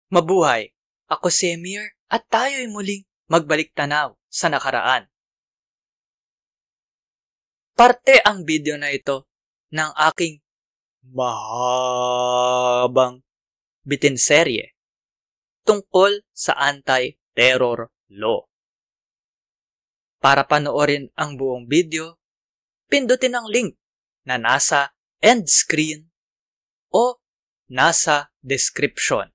Mabuhay! Ako si Emir at tayo'y muling magbalik tanaw sa nakaraan. Parte ang video na ito ng aking mahabang bitinserye tungkol sa anti-terror law. Para panoorin ang buong video, pindutin ang link na nasa end screen o nasa description.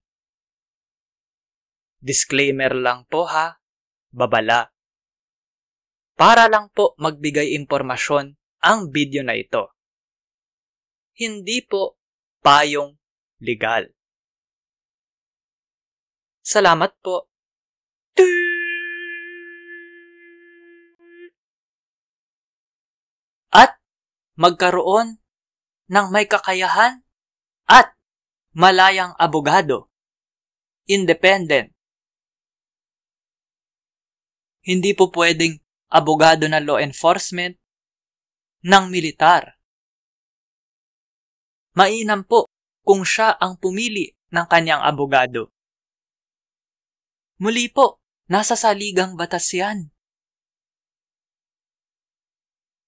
Disclaimer lang po ha, babala. Para lang po magbigay impormasyon ang video na ito. Hindi po payong legal. Salamat po. At magkaroon ng may kakayahan at malayang abogado. Independent. Hindi po pwedeng abogado ng law enforcement ng militar. Mainam po kung siya ang pumili ng kanyang abogado. Muli po, nasa saligang batas yan.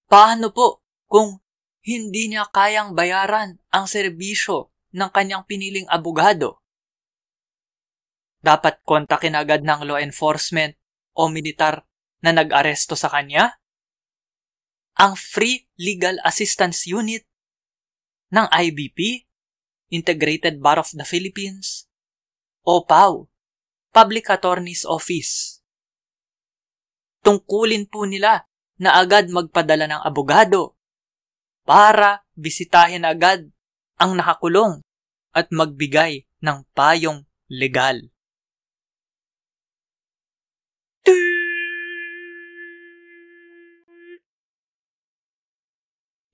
Paano po kung hindi niya kayang bayaran ang serbisyo ng kanyang piniling abogado? Dapat kontakin agad ng law enforcement o militar na nag-aresto sa kanya? Ang Free Legal Assistance Unit ng IBP, Integrated Bar of the Philippines, o PAO, Public Attorney's Office. Tungkulin po nila na agad magpadala ng abogado para bisitahin agad ang nakakulong at magbigay ng payong legal.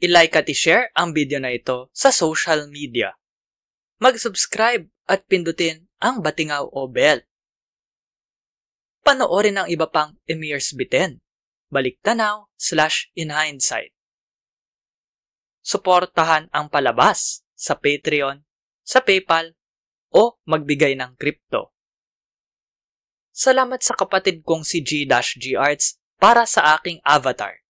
I-like at i-share ang video na ito sa social media. Mag-subscribe at pindutin ang batingaw o bell. Panoorin ang iba pang Emir's Bitin, baliktanaw/inhindsight. Suportahan ang palabas sa Patreon, sa PayPal, o magbigay ng crypto. Salamat sa kapatid kong si G-G Arts para sa aking avatar.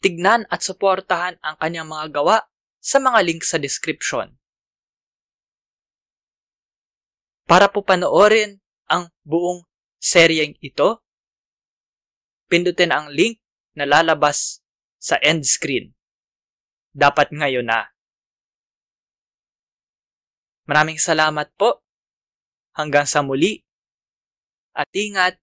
Tignan at suportahan ang kanyang mga gawa sa mga link sa description. Para po panoorin ang buong seryeng ito, pindutin ang link na lalabas sa end screen. Dapat ngayon na. Maraming salamat po. Hanggang sa muli. At ingat.